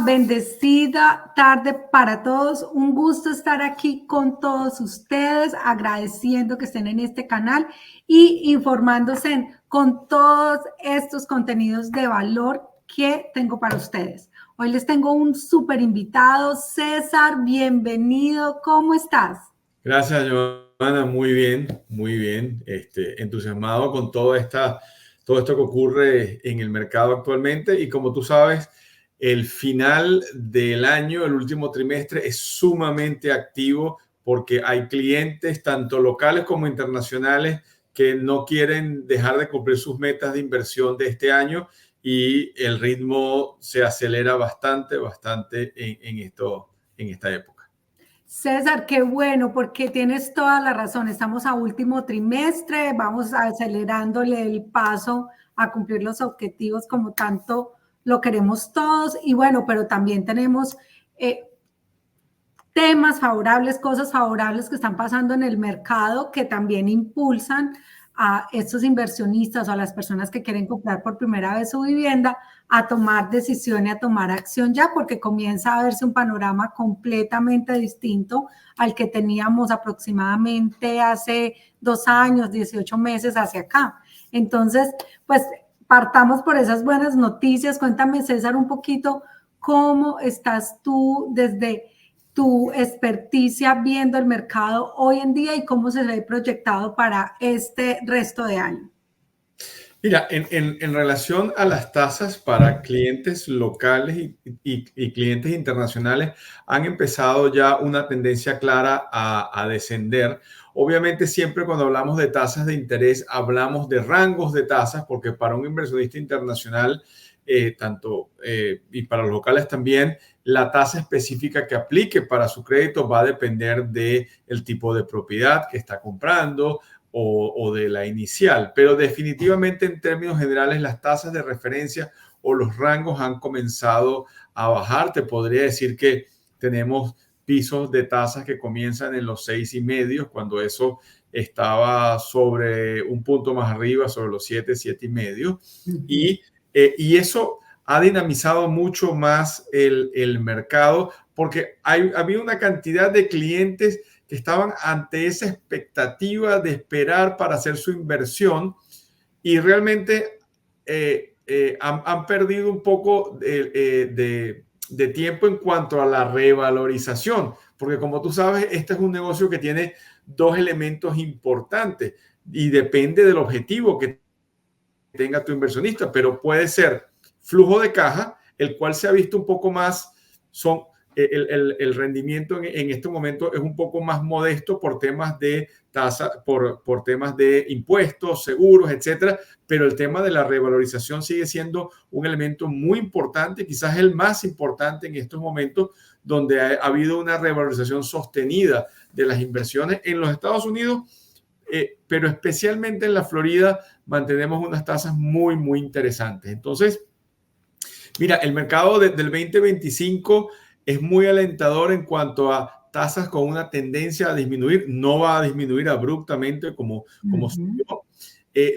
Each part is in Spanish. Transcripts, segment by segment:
bendecida tarde para todos. Un gusto estar aquí con todos ustedes, agradeciendo que estén en este canal y informándose con todos estos contenidos de valor que tengo para ustedes. Hoy les tengo un súper invitado. César, bienvenido. ¿Cómo estás? Gracias, Joana. Muy bien, muy bien. Entusiasmado con todo esto que ocurre en el mercado actualmente. Y como tú sabes, el final del año, el último trimestre, es sumamente activo porque hay clientes, tanto locales como internacionales, que no quieren dejar de cumplir sus metas de inversión de este año y el ritmo se acelera bastante en esta época. César, qué bueno, porque tienes toda la razón. Estamos a último trimestre, vamos acelerándole el paso a cumplir los objetivos como tanto lo queremos todos. Y bueno, pero también tenemos temas favorables, cosas favorables que están pasando en el mercado que también impulsan a estos inversionistas o a las personas que quieren comprar por primera vez su vivienda a tomar decisión y a tomar acción ya, porque comienza a verse un panorama completamente distinto al que teníamos aproximadamente hace 2 años, 18 meses hacia acá. Entonces, pues partamos por esas buenas noticias. Cuéntame, César, un poquito cómo estás tú desde tu experticia viendo el mercado hoy en día y cómo se ve proyectado para este resto de año. Mira, en relación a las tasas para clientes locales y clientes internacionales, han empezado ya una tendencia clara a descender. Obviamente, siempre cuando hablamos de tasas de interés, hablamos de rangos de tasas, porque para un inversionista internacional, y para los locales también, la tasa específica que aplique para su crédito va a depender del tipo de propiedad que está comprando, o de la inicial, pero definitivamente en términos generales las tasas de referencia o los rangos han comenzado a bajar. Te podría decir que tenemos pisos de tasas que comienzan en los 6,5, cuando eso estaba sobre un punto más arriba, sobre los 7, 7,5. Y eso ha dinamizado mucho más el mercado porque había una cantidad de clientes que estaban ante esa expectativa de esperar para hacer su inversión y realmente han perdido un poco de tiempo en cuanto a la revalorización, porque como tú sabes, este es un negocio que tiene dos elementos importantes y depende del objetivo que tenga tu inversionista, pero puede ser flujo de caja, el cual se ha visto un poco más, el rendimiento en este momento es un poco más modesto por temas de tasa, por temas de impuestos, seguros, etcétera, pero el tema de la revalorización sigue siendo un elemento muy importante, quizás el más importante en estos momentos, donde ha habido una revalorización sostenida de las inversiones en los Estados Unidos, pero especialmente en la Florida mantenemos unas tasas muy, muy interesantes. Entonces, mira, el mercado del 2025 es muy alentador en cuanto a tasas con una tendencia a disminuir. No va a disminuir abruptamente como subió.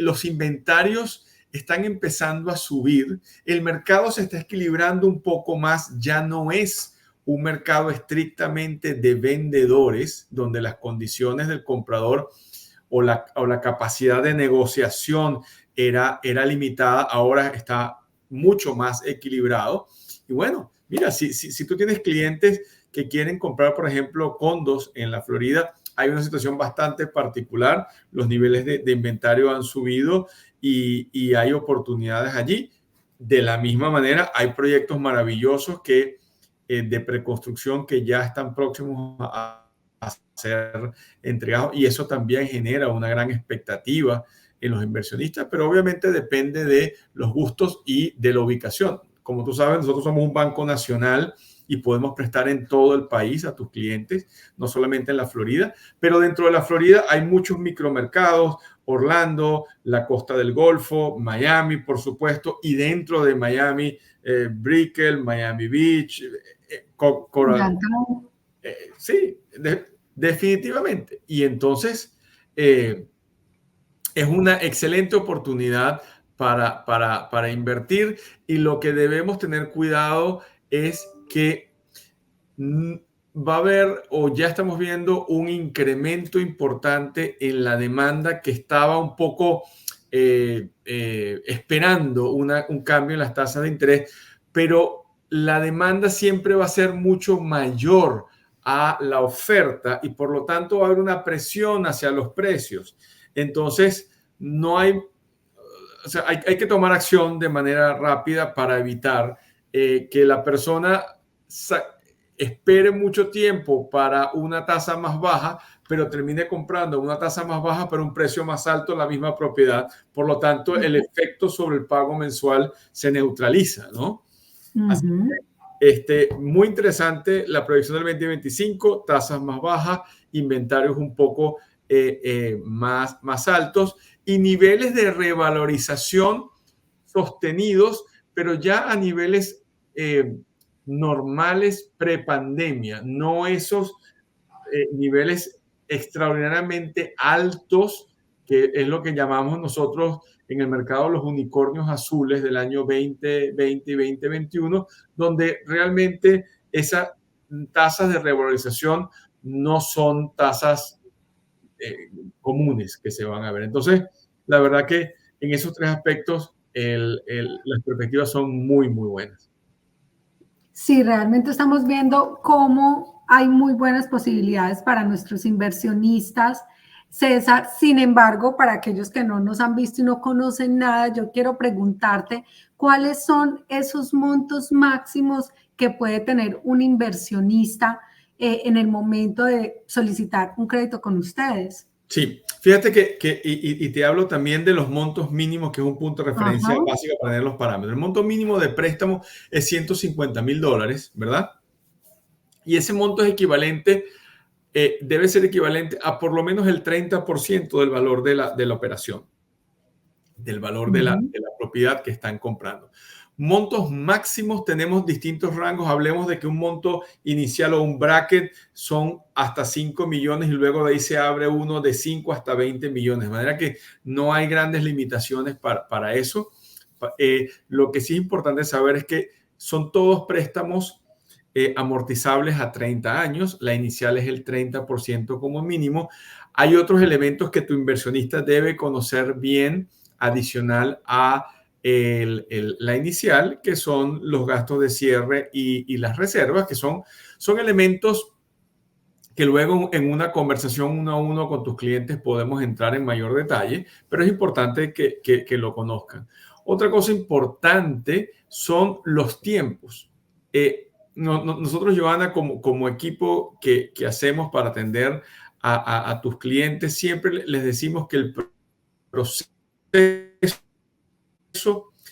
Los inventarios están empezando a subir. El mercado se está equilibrando un poco más. Ya no es un mercado estrictamente de vendedores, donde las condiciones del comprador o la capacidad de negociación era limitada. Ahora está mucho más equilibrado. Y bueno, mira, si tú tienes clientes que quieren comprar, por ejemplo, condos en la Florida, hay una situación bastante particular. Los niveles de inventario han subido y hay oportunidades allí. De la misma manera, hay proyectos maravillosos de preconstrucción que ya están próximos a ser entregados y eso también genera una gran expectativa en los inversionistas, pero obviamente depende de los gustos y de la ubicación. Como tú sabes, nosotros somos un banco nacional y podemos prestar en todo el país a tus clientes, no solamente en la Florida, pero dentro de la Florida hay muchos micromercados, Orlando, la costa del Golfo, Miami, por supuesto, y dentro de Miami, Brickell, Miami Beach, Coral. Sí, definitivamente. Y entonces, es una excelente oportunidad para invertir y lo que debemos tener cuidado es que va a haber, o ya estamos viendo, un incremento importante en la demanda que estaba un poco esperando un cambio en las tasas de interés, pero la demanda siempre va a ser mucho mayor a la oferta y por lo tanto va a haber una presión hacia los precios. Entonces, no hay, o sea, hay que tomar acción de manera rápida para evitar que la persona espere mucho tiempo para una tasa más baja, pero termine comprando una tasa más baja pero un precio más alto en la misma propiedad. Por lo tanto, el efecto sobre el pago mensual se neutraliza, ¿no? Así que, muy interesante la proyección del 2025, tasas más bajas, inventarios un poco más altos y niveles de revalorización sostenidos, pero ya a niveles normales prepandemia, no esos niveles extraordinariamente altos, que es lo que llamamos nosotros en el mercado los unicornios azules del año 2020 y 2021, donde realmente esas tasas de revalorización no son tasas comunes que se van a ver. Entonces, la verdad que en esos tres aspectos las perspectivas son muy, muy buenas. Sí, realmente estamos viendo cómo hay muy buenas posibilidades para nuestros inversionistas. César, sin embargo, para aquellos que no nos han visto y no conocen nada, yo quiero preguntarte cuáles son esos montos máximos que puede tener un inversionista en el momento de solicitar un crédito con ustedes. Sí, fíjate y te hablo también de los montos mínimos, que es un punto de referencia Ajá. básico para tener los parámetros. El monto mínimo de préstamo es $150,000, ¿verdad? Y ese monto es equivalente, debe ser equivalente a por lo menos el 30% del valor de la operación, del valor de la propiedad que están comprando. Montos máximos tenemos distintos rangos. Hablemos de que un monto inicial o un bracket son hasta 5 millones y luego de ahí se abre uno de 5 hasta 20 millones. De manera que no hay grandes limitaciones para eso. Lo que sí es importante saber es que son todos préstamos amortizables a 30 años. La inicial es el 30% como mínimo. Hay otros elementos que tu inversionista debe conocer bien adicional a la inicial, que son los gastos de cierre y las reservas, que son elementos que luego en una conversación uno a uno con tus clientes podemos entrar en mayor detalle, pero es importante que lo conozcan. Otra cosa importante son los tiempos. Nosotros, Joana, como equipo que hacemos para atender a tus clientes, siempre les decimos que el proceso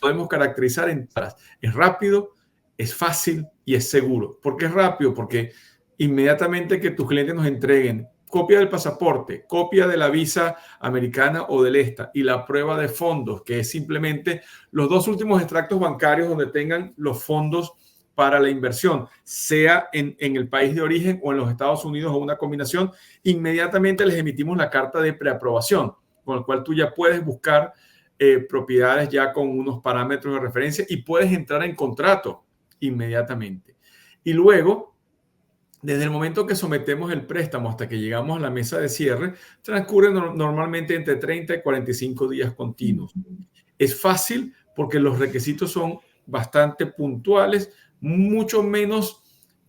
podemos caracterizar en taras. Es rápido, es fácil y es seguro. ¿Por qué es rápido? Porque inmediatamente que tus clientes nos entreguen copia del pasaporte, copia de la visa americana o del ESTA y la prueba de fondos, que es simplemente los dos últimos extractos bancarios donde tengan los fondos para la inversión, sea en el país de origen o en los Estados Unidos o una combinación, inmediatamente les emitimos la carta de preaprobación, con la cual tú ya puedes buscar propiedades ya con unos parámetros de referencia y puedes entrar en contrato inmediatamente. Y luego, desde el momento que sometemos el préstamo hasta que llegamos a la mesa de cierre, transcurre normalmente entre 30 y 45 días continuos. Es fácil porque los requisitos son bastante puntuales, mucho menos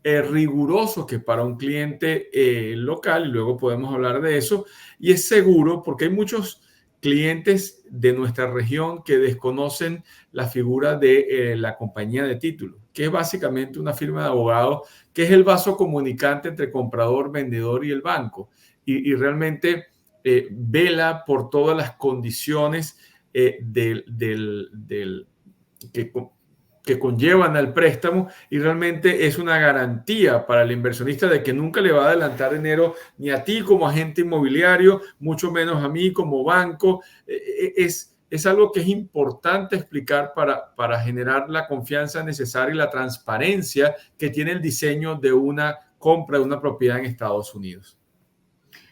rigurosos que para un cliente local, y luego podemos hablar de eso, y es seguro porque hay muchos clientes de nuestra región que desconocen la figura de la compañía de título, que es básicamente una firma de abogados, que es el vaso comunicante entre comprador, vendedor y el banco, y realmente vela por todas las condiciones que conllevan al préstamo y realmente es una garantía para el inversionista de que nunca le va a adelantar dinero ni a ti como agente inmobiliario, mucho menos a mí como banco. Es algo que es importante explicar para generar la confianza necesaria y la transparencia que tiene el diseño de una compra de una propiedad en Estados Unidos.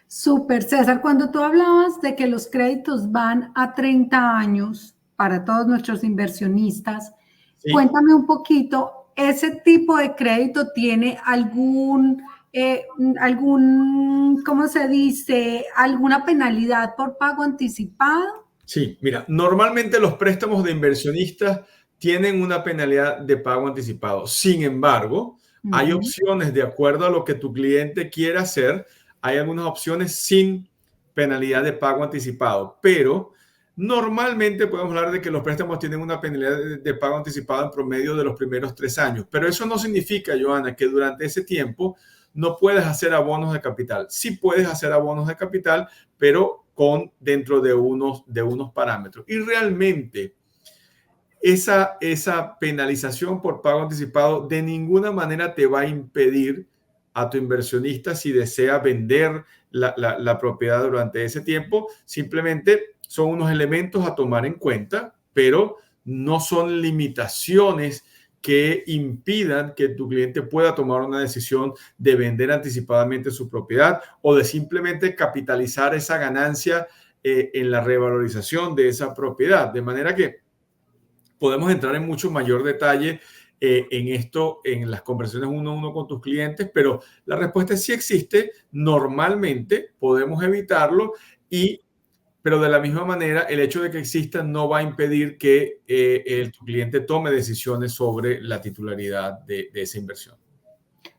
Súper, César, cuando tú hablabas de que los créditos van a 30 años para todos nuestros inversionistas, ¿Sí? cuéntame un poquito ¿ese tipo de crédito tiene ¿cómo se dice? ¿Alguna penalidad por pago anticipado? Sí, mira, normalmente los préstamos de inversionistas tienen una penalidad de pago anticipado. Sin embargo, hay Ujú. opciones de acuerdo a lo que tu cliente quiera hacer. Hay algunas opciones sin penalidad de pago anticipado, pero normalmente podemos hablar de que los préstamos tienen una penalidad de pago anticipado en promedio de los primeros 3 años. Pero eso no significa, Joana, que durante ese tiempo no puedes hacer abonos de capital. Sí puedes hacer abonos de capital, pero dentro de unos parámetros. Y realmente esa penalización por pago anticipado de ninguna manera te va a impedir a tu inversionista si desea vender la propiedad durante ese tiempo. Simplemente son unos elementos a tomar en cuenta, pero no son limitaciones que impidan que tu cliente pueda tomar una decisión de vender anticipadamente su propiedad o de simplemente capitalizar esa ganancia en la revalorización de esa propiedad. De manera que podemos entrar en mucho mayor detalle en esto, en las conversaciones uno a uno con tus clientes, pero la respuesta es sí existe. Normalmente podemos evitarlo pero de la misma manera, el hecho de que exista no va a impedir que tu cliente tome decisiones sobre la titularidad de esa inversión.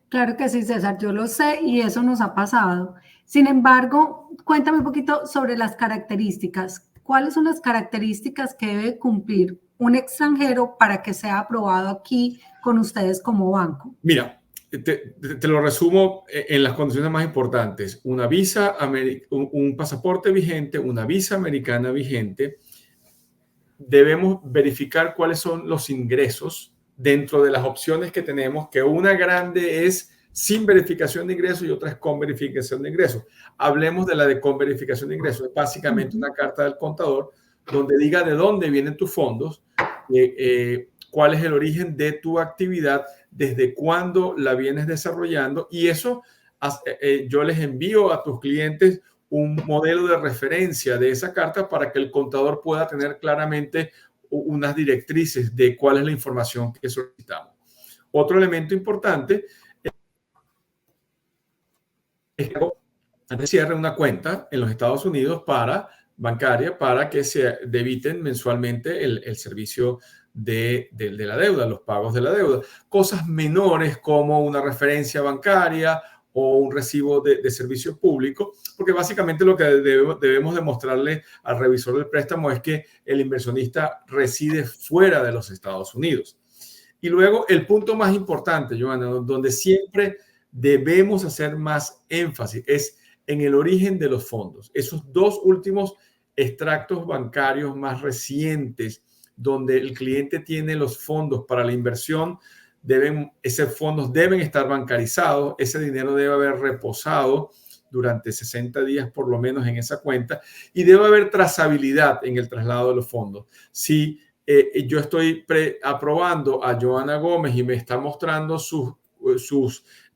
Claro que sí, César, yo lo sé y eso nos ha pasado. Sin embargo, cuéntame un poquito sobre las características. ¿Cuáles son las características que debe cumplir un extranjero para que sea aprobado aquí con ustedes como banco? Mira, te lo resumo en las condiciones más importantes. Una visa, un pasaporte vigente, una visa americana vigente. Debemos verificar cuáles son los ingresos dentro de las opciones que tenemos, que una grande es sin verificación de ingresos y otra es con verificación de ingresos. Hablemos de la de con verificación de ingresos. Es básicamente una carta del contador donde diga de dónde vienen tus fondos, cuál es el origen de tu actividad, desde cuándo la vienes desarrollando, y eso yo les envío a tus clientes un modelo de referencia de esa carta para que el contador pueda tener claramente unas directrices de cuál es la información que solicitamos. Otro elemento importante es que cierre una cuenta en los Estados Unidos bancaria para que se debiten mensualmente el servicio de la deuda, los pagos de la deuda. Cosas menores como una referencia bancaria o un recibo de servicio público, porque básicamente lo que debemos demostrarle al revisor del préstamo es que el inversionista reside fuera de los Estados Unidos. Y luego el punto más importante, Joana, donde siempre debemos hacer más énfasis es en el origen de los fondos. Esos dos últimos extractos bancarios más recientes, donde el cliente tiene los fondos para la inversión, esos fondos deben estar bancarizados, ese dinero debe haber reposado durante 60 días por lo menos en esa cuenta y debe haber trazabilidad en el traslado de los fondos. Si yo estoy aprobando a Joana Gómez y me está mostrando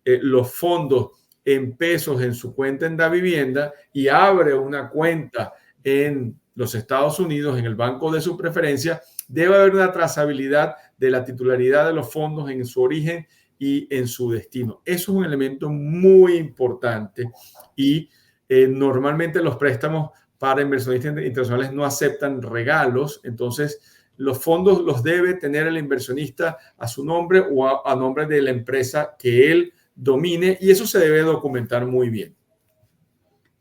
los fondos en pesos en su cuenta en Davivienda y abre una cuenta en los Estados Unidos, en el banco de su preferencia, debe haber una trazabilidad de la titularidad de los fondos en su origen y en su destino. Eso es un elemento muy importante y normalmente los préstamos para inversionistas internacionales no aceptan regalos, entonces los fondos los debe tener el inversionista a su nombre o a nombre de la empresa que él domine, y eso se debe documentar muy bien.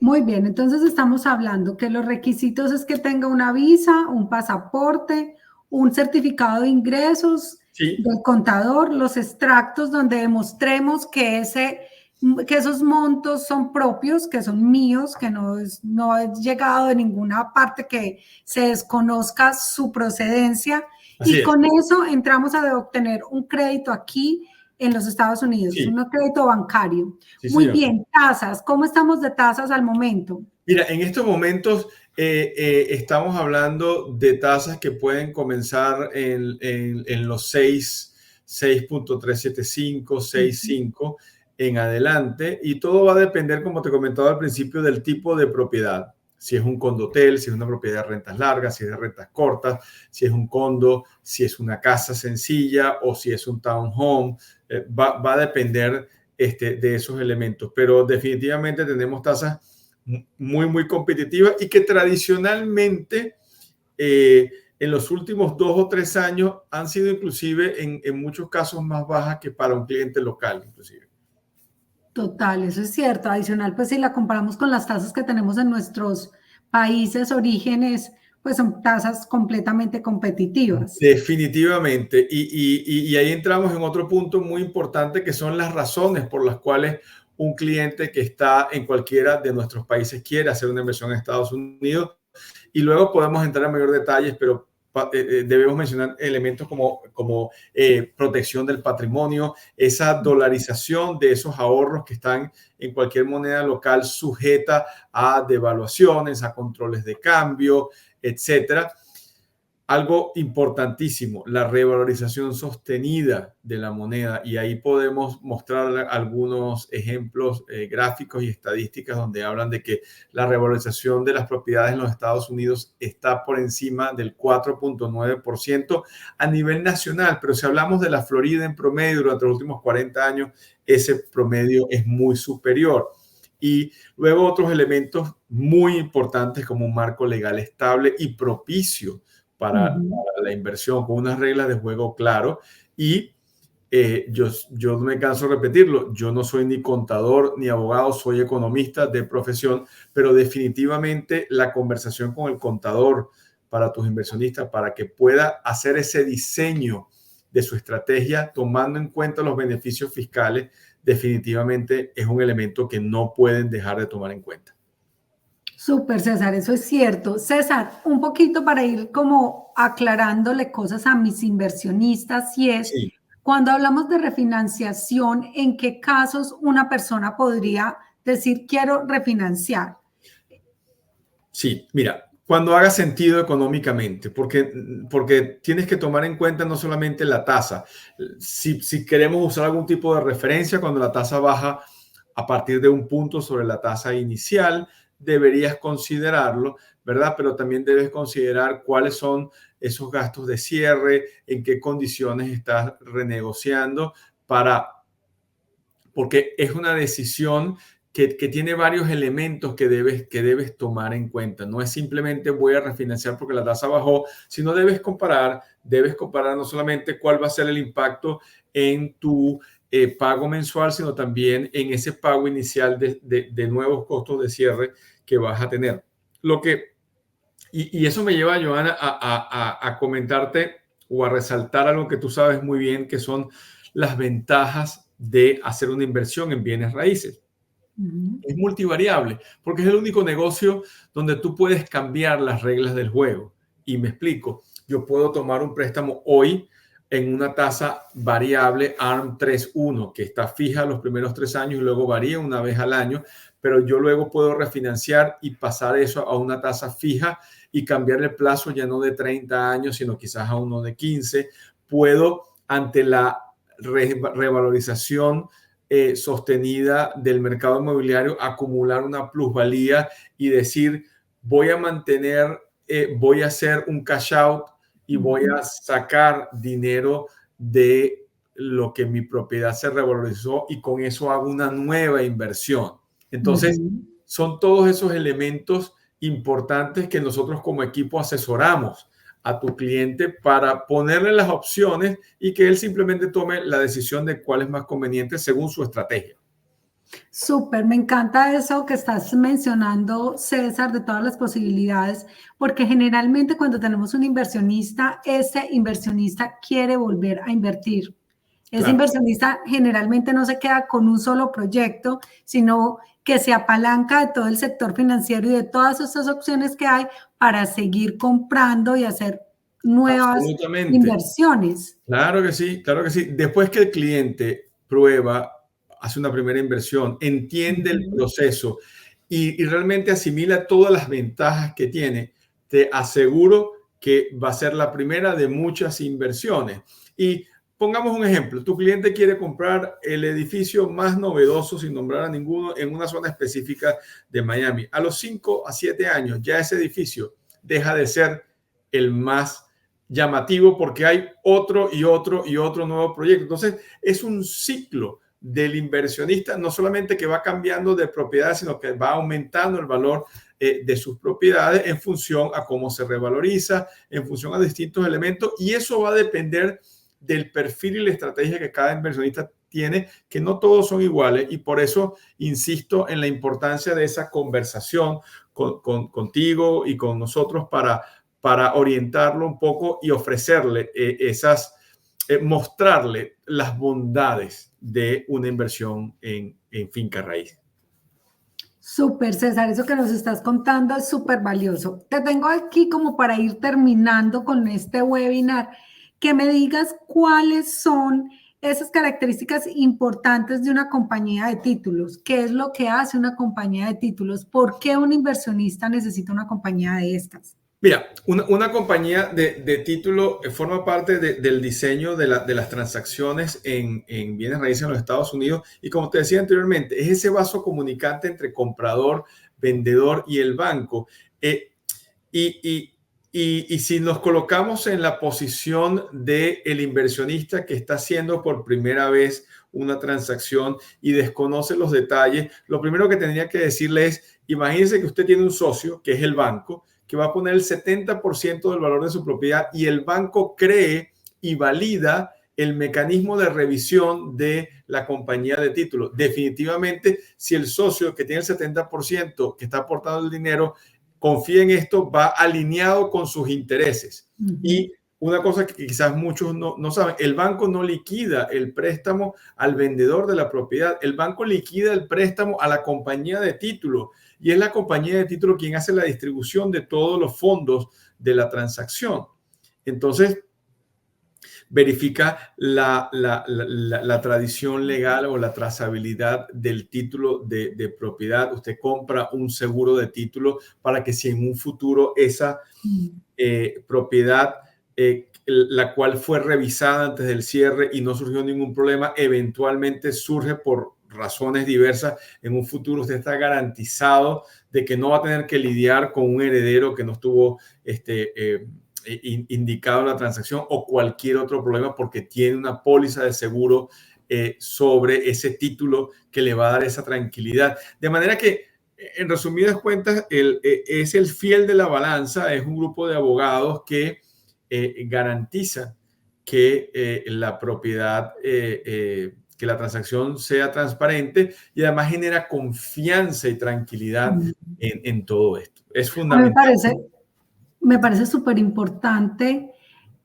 Muy bien, entonces estamos hablando que los requisitos es que tenga una visa, un pasaporte, un certificado de ingresos Sí. del contador, los extractos donde demostremos que esos montos son propios, que son míos, que no he llegado de ninguna parte que se desconozca su procedencia. Así Y es. con eso entramos a obtener un crédito aquí en los Estados Unidos, Sí, un crédito bancario. sí, Muy señor. bien, tasas. ¿Cómo estamos de tasas al momento? Mira, en estos momentos estamos hablando de tasas que pueden comenzar en los 6.375, 6.5 en adelante, y todo va a depender, como te comentaba al principio, del tipo de propiedad. Si es un condotel, si es una propiedad de rentas largas, si es de rentas cortas, si es un condo, si es una casa sencilla o si es un townhome, va a depender de esos elementos. Pero definitivamente tenemos tasas muy competitivas y que tradicionalmente en los últimos 2 o 3 años han sido inclusive en muchos casos más bajas que para un cliente local, inclusive. Total, eso es cierto. Adicional, pues si la comparamos con las tasas que tenemos en nuestros países orígenes, pues son tasas completamente competitivas. Definitivamente. Y ahí entramos en otro punto muy importante que son las razones por las cuales un cliente que está en cualquiera de nuestros países quiere hacer una inversión en Estados Unidos. Y luego podemos entrar en mayor detalles, pero debemos mencionar elementos como protección del patrimonio, esa dolarización de esos ahorros que están en cualquier moneda local sujeta a devaluaciones, a controles de cambio, etcétera. Algo importantísimo, la revalorización sostenida de la moneda, y ahí podemos mostrar algunos ejemplos gráficos y estadísticas donde hablan de que la revalorización de las propiedades en los Estados Unidos está por encima del 4.9% a nivel nacional, pero si hablamos de la Florida en promedio durante los últimos 40 años, ese promedio es muy superior. Y luego otros elementos muy importantes como un marco legal estable y propicio para la inversión, con unas reglas de juego claro. Y yo no me canso de repetirlo, yo no soy ni contador ni abogado, soy economista de profesión, pero definitivamente la conversación con el contador para tus inversionistas, para que pueda hacer ese diseño de su estrategia tomando en cuenta los beneficios fiscales, definitivamente es un elemento que no pueden dejar de tomar en cuenta. Súper, César, eso es cierto. César, un poquito para ir como aclarándole cosas a mis inversionistas, y es, Sí. cuando hablamos de refinanciación, ¿en qué casos una persona podría decir quiero refinanciar? Sí, mira, cuando haga sentido económicamente, porque tienes que tomar en cuenta no solamente la tasa. Si queremos usar algún tipo de referencia, cuando la tasa baja a partir de un punto sobre la tasa inicial, deberías considerarlo, ¿verdad? Pero también debes considerar cuáles son esos gastos de cierre, en qué condiciones estás renegociando porque es una decisión que tiene varios elementos que debes tomar en cuenta. No es simplemente voy a refinanciar porque la tasa bajó, sino debes comparar no solamente cuál va a ser el impacto en tu pago mensual, sino también en ese pago inicial de nuevos costos de cierre que vas a tener. Y eso me lleva, Joana, a comentarte o a resaltar algo que tú sabes muy bien, que son las ventajas de hacer una inversión en bienes raíces. Es multivariable, porque es el único negocio donde tú puedes cambiar las reglas del juego. Y me explico, yo puedo tomar un préstamo hoy en una tasa variable ARM 3.1, que está fija los primeros 3 años y luego varía una vez al año, pero yo luego puedo refinanciar y pasar eso a una tasa fija y cambiar el plazo ya no de 30 años, sino quizás a uno de 15. Puedo, ante la revalorización sostenida del mercado inmobiliario, acumular una plusvalía y decir, voy a hacer un cash out y voy a sacar dinero de lo que mi propiedad se revalorizó y con eso hago una nueva inversión. Entonces, son todos esos elementos importantes que nosotros como equipo asesoramos a tu cliente para ponerle las opciones y que él simplemente tome la decisión de cuál es más conveniente según su estrategia. Súper, me encanta eso que estás mencionando, César, de todas las posibilidades, porque generalmente cuando tenemos un inversionista, ese inversionista quiere volver a invertir. Ese Claro. inversionista generalmente no se queda con un solo proyecto, sino que se apalanca de todo el sector financiero y de todas estas opciones que hay para seguir comprando y hacer nuevas inversiones. Claro que sí, claro que sí. Después que el cliente prueba, hace una primera inversión, entiende el proceso y realmente asimila todas las ventajas que tiene, te aseguro que va a ser la primera de muchas inversiones. Y pongamos un ejemplo. Tu cliente quiere comprar el edificio más novedoso, sin nombrar a ninguno, en una zona específica de Miami. A los 5 a 7 años, ya ese edificio deja de ser el más llamativo porque hay otro y otro y otro nuevo proyecto. Entonces, es un ciclo del inversionista, no solamente que va cambiando de propiedad, sino que va aumentando el valor de sus propiedades en función a cómo se revaloriza, en función a distintos elementos, y eso va a depender del perfil y la estrategia que cada inversionista tiene, que no todos son iguales, y por eso insisto en la importancia de esa conversación contigo y con nosotros para orientarlo un poco y ofrecerle mostrarle las bondades de una inversión en finca raíz. Súper, César, eso que nos estás contando es súper valioso. Te tengo aquí como para ir terminando con este webinar, que me digas cuáles son esas características importantes de una compañía de títulos. ¿Qué es lo que hace una compañía de títulos? ¿Por qué un inversionista necesita una compañía de estas? Mira, una compañía de título forma parte del diseño de las transacciones en bienes raíces en los Estados Unidos, y como te decía anteriormente, es ese vaso comunicante entre comprador, vendedor y el banco. Y si nos colocamos en la posición del inversionista que está haciendo por primera vez una transacción y desconoce los detalles, lo primero que tendría que decirle es, imagínese que usted tiene un socio, que es el banco, que va a poner el 70% del valor de su propiedad, y el banco cree y valida el mecanismo de revisión de la compañía de títulos. Definitivamente, si el socio que tiene el 70%, que está aportando el dinero, confía en esto, va alineado con sus intereses. Y una cosa que quizás muchos no saben, el banco no liquida el préstamo al vendedor de la propiedad, el banco liquida el préstamo a la compañía de título, y es la compañía de título quien hace la distribución de todos los fondos de la transacción. Entonces, verifica la tradición legal o la trazabilidad del título de propiedad. Usted compra un seguro de título para que si en un futuro esa propiedad, la cual fue revisada antes del cierre y no surgió ningún problema, eventualmente surge por razones diversas, en un futuro usted está garantizado de que no va a tener que lidiar con un heredero que no estuvo indicado en la transacción o cualquier otro problema, porque tiene una póliza de seguro sobre ese título que le va a dar esa tranquilidad. De manera que, en resumidas cuentas, es el fiel de la balanza, es un grupo de abogados que garantiza que la propiedad, que la transacción sea transparente, y además genera confianza y tranquilidad en todo esto. Es fundamental. Me parece súper importante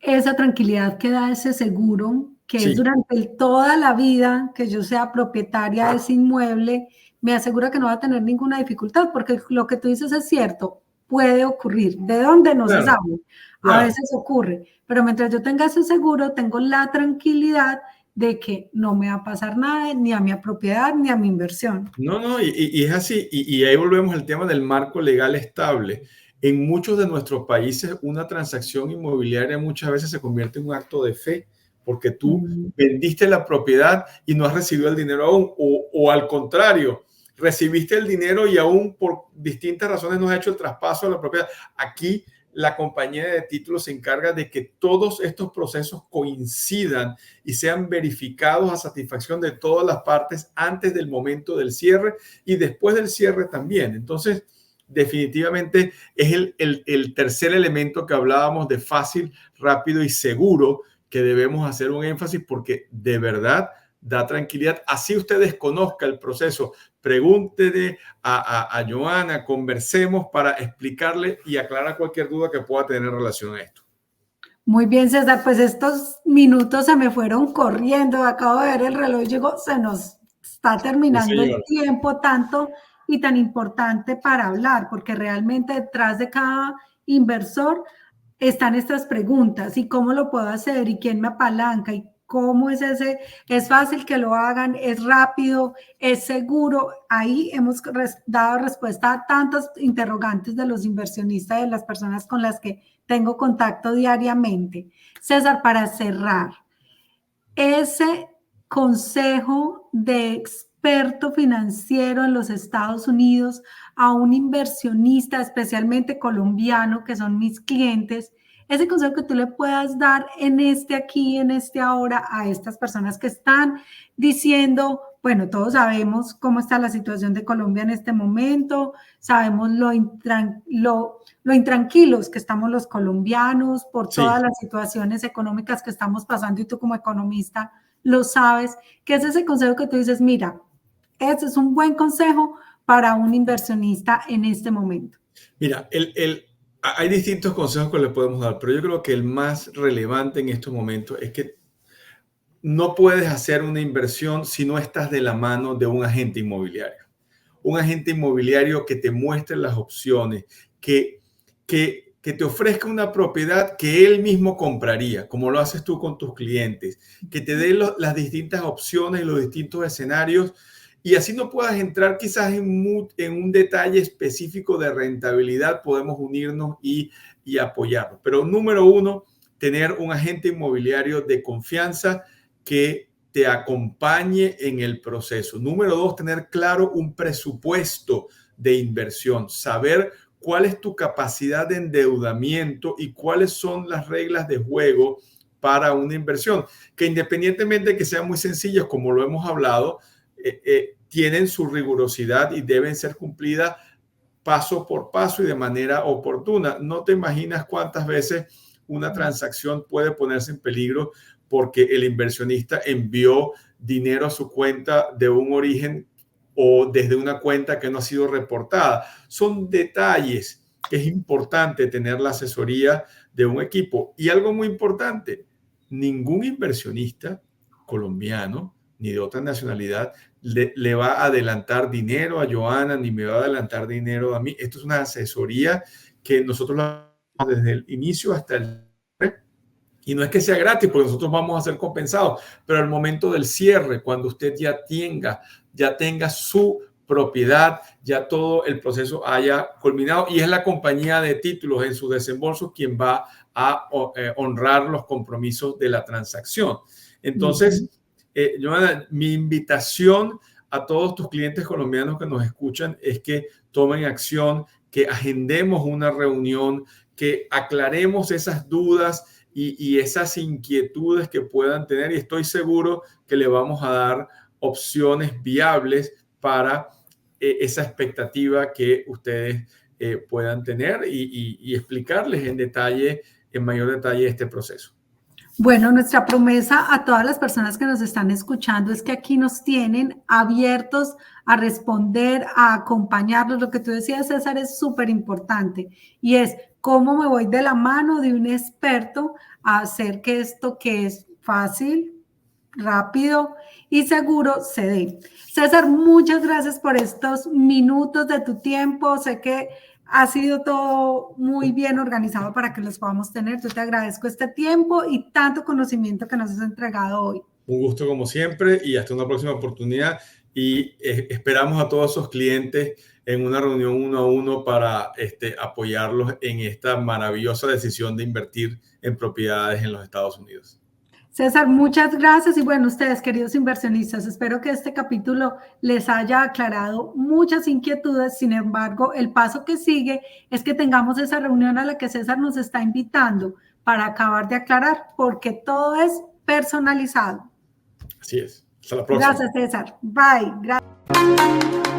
esa tranquilidad que da ese seguro, que Sí. es durante toda la vida que yo sea propietaria de ese inmueble, me asegura que no va a tener ninguna dificultad, porque lo que tú dices es cierto, puede ocurrir. ¿De dónde? No se sabe. A veces ocurre, pero mientras yo tenga ese seguro, tengo la tranquilidad de que no me va a pasar nada ni a mi propiedad ni a mi inversión. No, y es así, y ahí volvemos al tema del marco legal estable. En muchos de nuestros países, una transacción inmobiliaria muchas veces se convierte en un acto de fe, porque tú vendiste la propiedad y no has recibido el dinero aún, o al contrario, recibiste el dinero y aún por distintas razones no has hecho el traspaso de la propiedad. Aquí la compañía de títulos se encarga de que todos estos procesos coincidan y sean verificados a satisfacción de todas las partes antes del momento del cierre y después del cierre también. Entonces, definitivamente es el tercer elemento que hablábamos de fácil, rápido y seguro, que debemos hacer un énfasis, porque de verdad da tranquilidad. Así usted desconozca el proceso, pregúntele a Joana, conversemos para explicarle y aclarar cualquier duda que pueda tener en relación a esto. Muy bien, César, pues estos minutos se me fueron corriendo, acabo de ver el reloj y digo, se nos está terminando el tiempo tanto y tan importante para hablar, porque realmente detrás de cada inversor están estas preguntas, y cómo lo puedo hacer, y quién me apalanca, y cómo es es fácil que lo hagan, es rápido, es seguro. Ahí hemos dado respuesta a tantas interrogantes de los inversionistas, de las personas con las que tengo contacto diariamente. César, para cerrar, ese consejo de experto financiero en los Estados Unidos a un inversionista, especialmente colombiano, que son mis clientes, ese consejo que tú le puedas dar en este aquí, en este ahora, a estas personas que están diciendo, bueno, todos sabemos cómo está la situación de Colombia en este momento, sabemos lo intranquilos que estamos los colombianos por todas Sí. las situaciones económicas que estamos pasando y tú como economista lo sabes, que es ese consejo que tú dices, mira, ese es un buen consejo para un inversionista en este momento. Mira, hay distintos consejos que le podemos dar, pero yo creo que el más relevante en estos momentos es que no puedes hacer una inversión si no estás de la mano de un agente inmobiliario. Un agente inmobiliario que te muestre las opciones, que te ofrezca una propiedad que él mismo compraría, como lo haces tú con tus clientes, que te dé las distintas opciones y los distintos escenarios, y así no puedas entrar quizás en un detalle específico de rentabilidad, podemos unirnos y apoyarnos. Pero número uno, tener un agente inmobiliario de confianza que te acompañe en el proceso. Número dos, tener claro un presupuesto de inversión, saber cuál es tu capacidad de endeudamiento y cuáles son las reglas de juego para una inversión, que independientemente de que sean muy sencillas, como lo hemos hablado, tienen su rigurosidad y deben ser cumplidas paso por paso y de manera oportuna. No te imaginas cuántas veces una transacción puede ponerse en peligro porque el inversionista envió dinero a su cuenta de un origen o desde una cuenta que no ha sido reportada. Son detalles que es importante tener la asesoría de un equipo. Y algo muy importante, ningún inversionista colombiano ni de otra nacionalidad le va a adelantar dinero a Joana ni me va a adelantar dinero a mí. Esto es una asesoría que nosotros desde el inicio hasta el... Y no es que sea gratis, porque nosotros vamos a ser compensados, pero al momento del cierre, cuando usted ya tenga su propiedad, ya todo el proceso haya culminado y es la compañía de títulos en su desembolso quien va a honrar los compromisos de la transacción. Entonces, Joana, mi invitación a todos tus clientes colombianos que nos escuchan es que tomen acción, que agendemos una reunión, que aclaremos esas dudas y esas inquietudes que puedan tener, y estoy seguro que le vamos a dar opciones viables para esa expectativa que ustedes puedan tener y explicarles en mayor detalle este proceso. Bueno, nuestra promesa a todas las personas que nos están escuchando es que aquí nos tienen abiertos a responder, a acompañarlos. Lo que tú decías, César, es súper importante y es cómo me voy de la mano de un experto a hacer que esto que es fácil, rápido y seguro se dé. César, muchas gracias por estos minutos de tu tiempo. Sé que ha sido todo muy bien organizado para que los podamos tener. Yo te agradezco este tiempo y tanto conocimiento que nos has entregado hoy. Un gusto como siempre y hasta una próxima oportunidad. Y esperamos a todos esos clientes en una reunión uno a uno para apoyarlos en esta maravillosa decisión de invertir en propiedades en los Estados Unidos. César, muchas gracias y bueno, ustedes, queridos inversionistas, espero que este capítulo les haya aclarado muchas inquietudes. Sin embargo, el paso que sigue es que tengamos esa reunión a la que César nos está invitando para acabar de aclarar, porque todo es personalizado. Así es. Hasta la próxima. Gracias, César. Bye. Gracias.